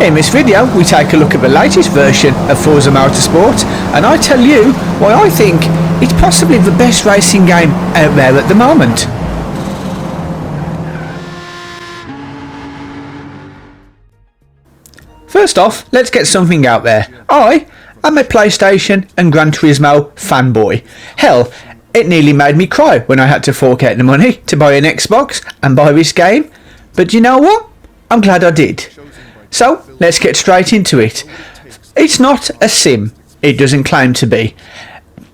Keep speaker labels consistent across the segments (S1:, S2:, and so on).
S1: In this video we take a look at the latest version of Forza Motorsport, and I tell you why I think it's possibly the best racing game out there at the moment. First off, let's get something out there. I am a PlayStation and Gran Turismo fanboy. Hell, it nearly made me cry when I had to fork out the money to buy an Xbox and buy this game. But you know what? I'm glad I did. So, let's get straight into it. It's not a sim. It doesn't claim to be.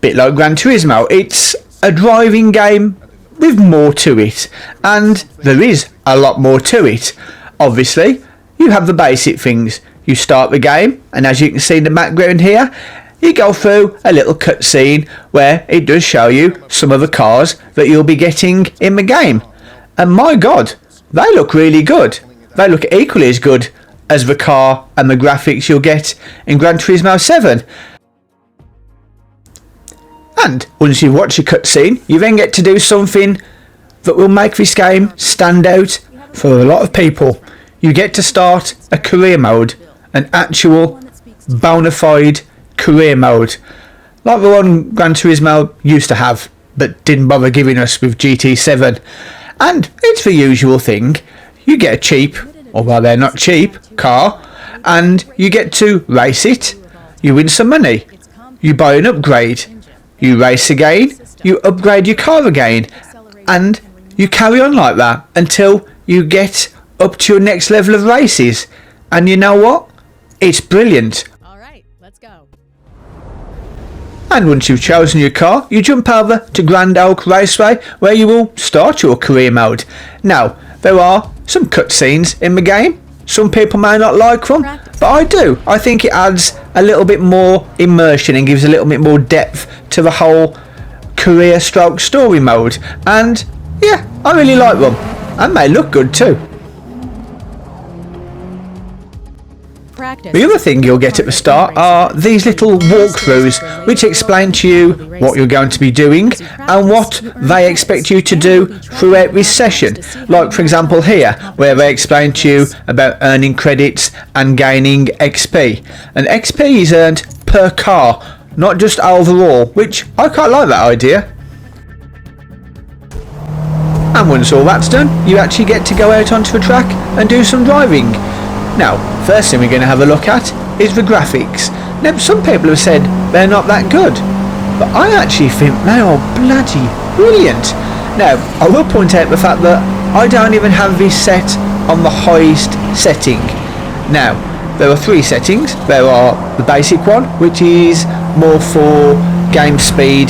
S1: Bit like Gran Turismo, it's a driving game with more to it. And there is a lot more to it. Obviously, you have the basic things. You start the game, and as you can see in the background here, you go through a little cutscene where it does show you some of the cars that you'll be getting in the game. And my god, they look really good. They look equally as good as the car and the graphics you'll get in Gran Turismo 7. And once you've watched the cutscene, you then get to do something that will make this game stand out for a lot of people. You get to start a career mode, an actual bona fide career mode, like the one Gran Turismo used to have but didn't bother giving us with GT7. And it's the usual thing. You get a cheap, although they're not cheap, car, and you get to race it. You win some money, you buy an upgrade, you race again, you upgrade your car again, and you carry on like that until you get up to your next level of races. And you know what? It's brilliant.
S2: Alright, let's go.
S1: And once you've chosen your car, you jump over to Grand Oak Raceway, where you will start your career mode. Now, there are some cutscenes in the game. Some people may not like them, but I do. I think it adds a little bit more immersion and gives a little bit more depth to the whole career stroke story mode. And yeah, I really like them. And they look good too. The other thing you'll get at the start are these little walkthroughs which explain to you what you're going to be doing and what they expect you to do throughout this session. Like for example here, where they explain to you about earning credits and gaining XP. And XP is earned per car, not just overall, which I quite like that idea. And once all that's done, you actually get to go out onto a track and do some driving. Now, first thing we're going to have a look at is the graphics. Now, some people have said they're not that good, but I actually think they are bloody brilliant. Now, I will point out the fact that I don't even have this set on the highest setting. Now, there are three settings. There are the basic one, which is more for game speed,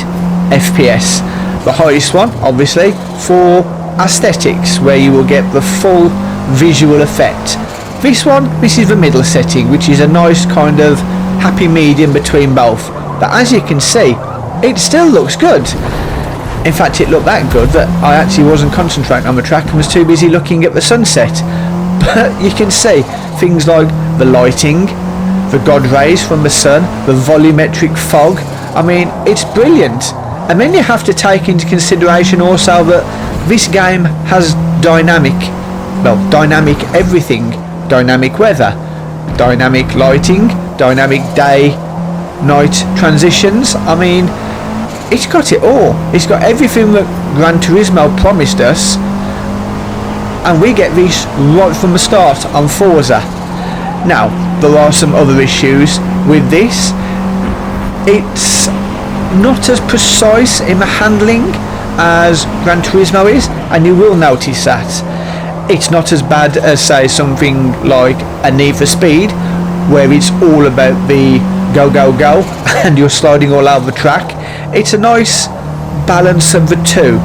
S1: FPS. The highest one, obviously, for aesthetics, where you will get the full visual effect. This is the middle setting, which is a nice kind of happy medium between both. But as you can see, it still looks good. In fact, it looked that good that I actually wasn't concentrating on the track and was too busy looking at the sunset. But you can see things like the lighting, the god rays from the sun, the volumetric fog. I mean, it's brilliant. And then you have to take into consideration also that this game has dynamic everything. Dynamic weather, dynamic lighting, dynamic day-night transitions. I mean, it's got it all. It's got everything that Gran Turismo promised us, and we get this right from the start on Forza. Now, there are some other issues with this. It's not as precise in the handling as Gran Turismo is, and you will notice that. It's not as bad as, say, something like a Need for Speed, where it's all about the go, go, go, and you're sliding all over the track. It's a nice balance of the two.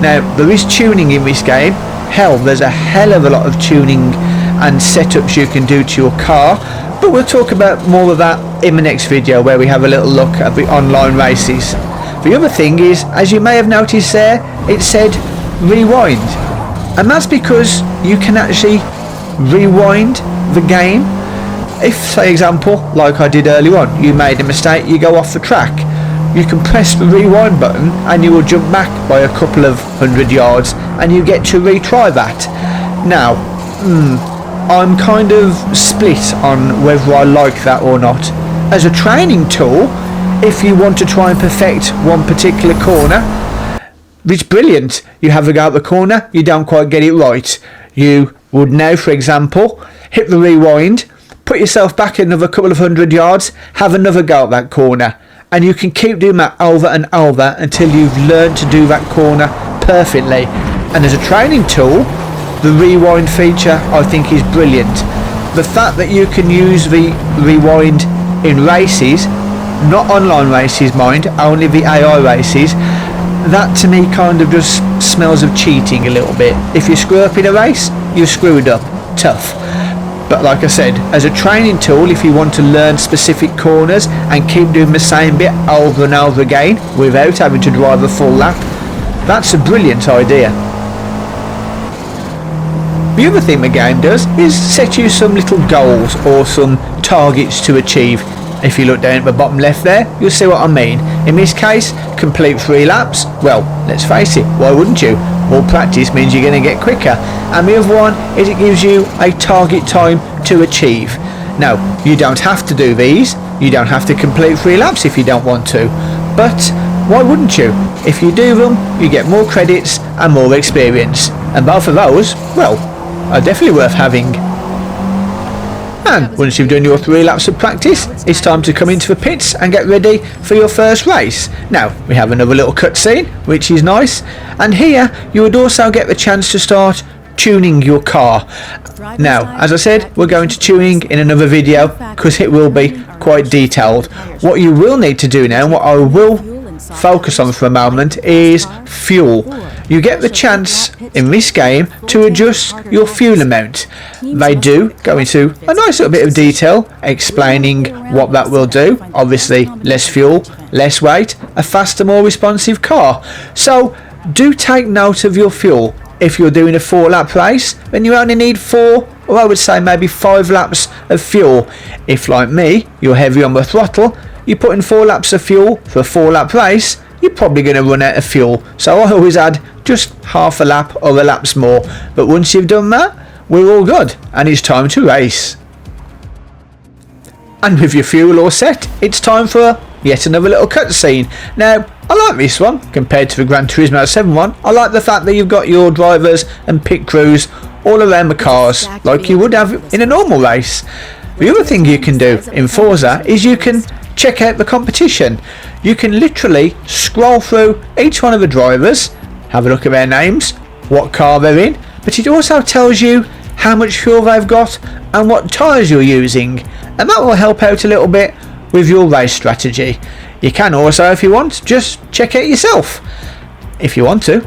S1: Now, there is tuning in this game. Hell, there's a hell of a lot of tuning and setups you can do to your car, but we'll talk about more of that in the next video, where we have a little look at the online races. The other thing is, as you may have noticed there, it said rewind. And that's because you can actually rewind the game. If, say example, like I did earlier on, you made a mistake, you go off the track, you can press the rewind button and you will jump back by a couple of 100 yards and you get to retry that. Now, I'm kind of split on whether I like that or not. As a training tool, if you want to try and perfect one particular corner, it's brilliant. You have a go at the corner, you don't quite get it right. You would now, for example, hit the rewind, put yourself back another couple of 100 yards, have another go at that corner. And you can keep doing that over and over until you've learned to do that corner perfectly. And as a training tool, the rewind feature I think is brilliant. The fact that you can use the rewind in races, not online races mind, only the AI races, that to me kind of just smells of cheating a little bit. If you screw up in a race, you're screwed up. Tough. But like I said, as a training tool, if you want to learn specific corners and keep doing the same bit over and over again without having to drive a full lap, that's a brilliant idea. The other thing the game does is set you some little goals or some targets to achieve. If you look down at the bottom left there, you'll see what I mean. In this case, complete 3 laps. Well, let's face it, why wouldn't you? More practice means you're going to get quicker. And the other one is it gives you a target time to achieve. Now, you don't have to do these. You don't have to complete 3 laps if you don't want to. But why wouldn't you? If you do them, you get more credits and more experience. And both of those, well, are definitely worth having. And once you've done your 3 laps of practice, it's time to come into the pits and get ready for your first race. Now, we have another little cutscene, which is nice. And here, you would also get the chance to start tuning your car. Now, as I said, we're going to tuning in another video because it will be quite detailed. What you will need to do now, what I will focus on for a moment, is fuel. You get the chance in this game to adjust your fuel amount. They do go into a nice little bit of detail explaining what that will do. Obviously, less fuel, less weight, a faster, more responsive car. So do take note of your fuel. If you're doing a 4-lap race, then you only need 4, or I would say maybe 5 laps of fuel. If, like me, you're heavy on the throttle, you put in 4 laps of fuel for a 4-lap race, you're probably going to run out of fuel. So I always add just half a lap or a lap's more. But once you've done that, we're all good and it's time to race. And with your fuel all set, it's time for yet another little cutscene. Now, I like this one compared to the Gran Turismo 7 one. I like the fact that you've got your drivers and pit crews all around the cars like you would have in a normal race. The other thing you can do in Forza is you can check out the competition. You can literally scroll through each one of the drivers, have a look at their names, what car they're in, but it also tells you how much fuel they've got and what tyres you're using, and that will help out a little bit with your race strategy. You can also, if you want, just check it yourself if you want to.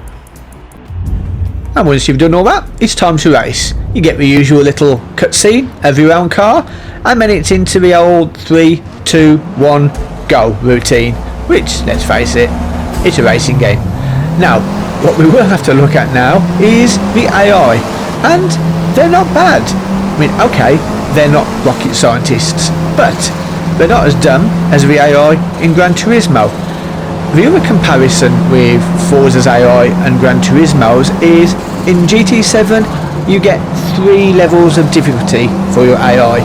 S1: And once you've done all that, it's time to race. You get the usual little cutscene of your own car, and then it's into the old 3, 2, 1, go routine, which, let's face it, it's a racing game. Now, what we will have to look at now is the AI, and they're not bad. I mean, okay, they're not rocket scientists, but they're not as dumb as the AI in Gran Turismo. The other comparison with Forza's AI and Gran Turismo's is in GT7 you get 3 levels of difficulty for your AI,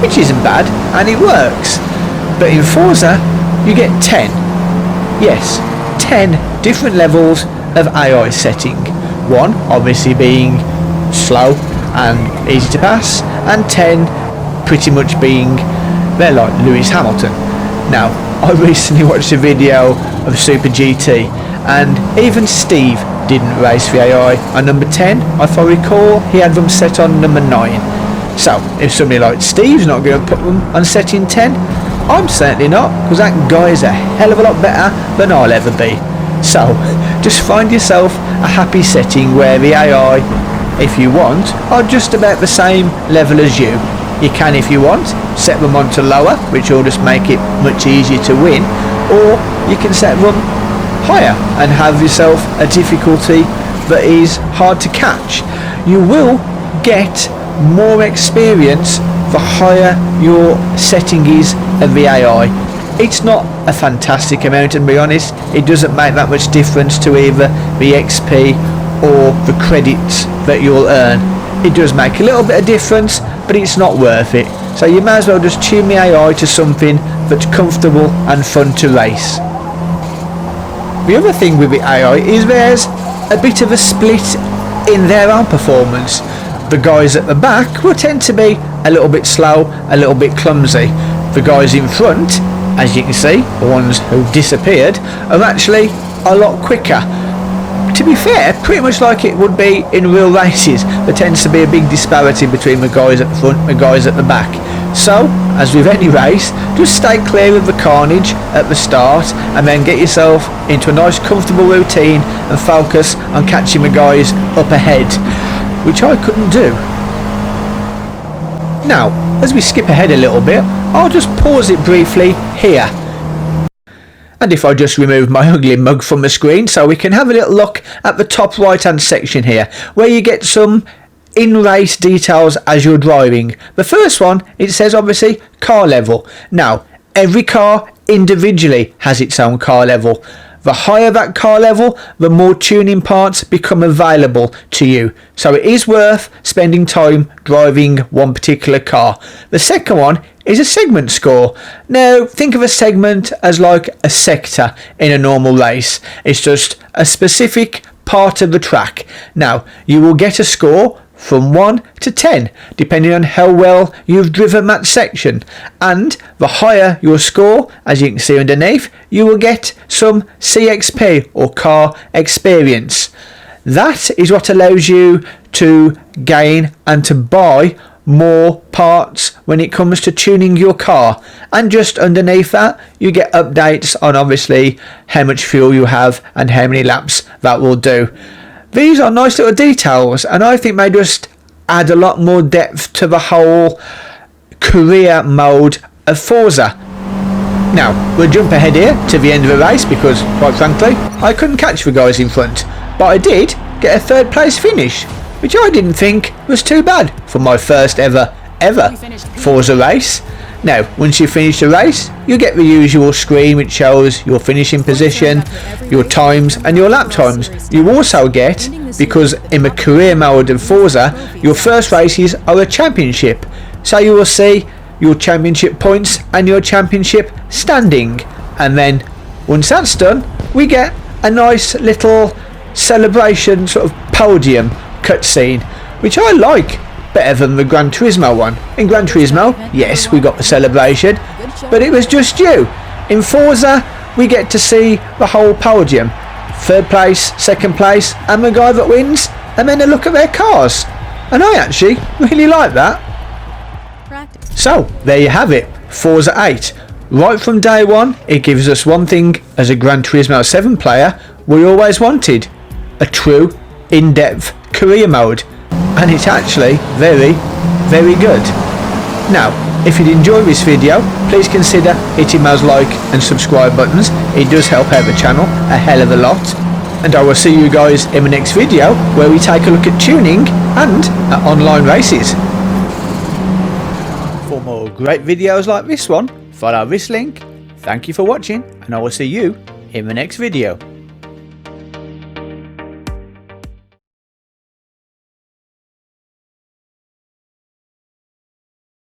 S1: which isn't bad and it works. But in Forza you get 10. Yes, 10 different levels of AI setting. One obviously being slow and easy to pass, and 10 pretty much being they're like Lewis Hamilton. Now, I recently watched a video of Super GT and even Steve didn't race the AI on number 10. If I recall, he had them set on number 9. So, if somebody like Steve's not going to put them on setting 10, I'm certainly not, because that guy is a hell of a lot better than I'll ever be. So, just find yourself a happy setting where the AI, if you want, are just about the same level as you. You can, if you want, set them on to lower, which will just make it much easier to win, or you can set them higher and have yourself a difficulty that is hard to catch. You will get more experience the higher your setting is of the AI. It's not a fantastic amount, to be honest. It doesn't make that much difference to either the XP or the credits that you'll earn. it does make a little bit of difference, but it's not worth it. So you may as well just tune the AI to something that's comfortable and fun to race. The other thing with the AI is there's a bit of a split in their own performance. The guys at the back will tend to be a little bit slow, a little bit clumsy. The guys in front, as you can see, the ones who disappeared, are actually a lot quicker. To be fair, pretty much like it would be in real races, there tends to be a big disparity between the guys at the front and the guys at the back. So, as with any race, just stay clear of the carnage at the start and then get yourself into a nice comfortable routine and focus on catching the guys up ahead, which I couldn't do. Now, as we skip ahead a little bit, I'll just pause it briefly here. And if I just remove my ugly mug from the screen so we can have a little look at the top right hand section here, where you get some in-race details as you're driving. The first one, it says obviously car level. Now, every car individually has its own car level. The higher that car level, the more tuning parts become available to you. So it is worth spending time driving one particular car. The second one is a segment score. Now, think of a segment as like a sector in a normal race. It's just a specific part of the track. Now, you will get a score from 1 to 10, depending on how well you've driven that section. And the higher your score, as you can see underneath, you will get some CXP or car experience. That is what allows you to gain and to buy more parts when it comes to tuning your car. And just underneath that, you get updates on obviously how much fuel you have and how many laps that will do. These are nice little details, and I think they just add a lot more depth to the whole career mode of Forza. Now, we'll jump ahead here to the end of the race because, quite frankly, I couldn't catch the guys in front. But I did get a third place finish, which I didn't think was too bad for my first ever Forza race. Now, once you finish the race, you get the usual screen which shows your finishing position, your times and your lap times. You also get, because in the career mode of Forza, your first races are a championship. So you will see your championship points and your championship standing. And then, once that's done, we get a nice little celebration sort of podium cutscene, which I like better than the Gran Turismo one. In Gran Turismo, yes, we got the celebration, but it was just you. In Forza, we get to see the whole podium. Third place, second place, and the guy that wins, and then a look at their cars. And I actually really like that. So, there you have it, Forza 8. Right from day one, it gives us one thing as a Gran Turismo 7 player we always wanted. A true, in-depth career mode. And it's actually very, very good. Now, if you'd enjoyed this video, please consider hitting those like and subscribe buttons. It does help out the channel a hell of a lot. And I will see you guys in the next video where we take a look at tuning and at online races. For more great videos like this one, follow this link. Thank you for watching, and I will see you in the next video.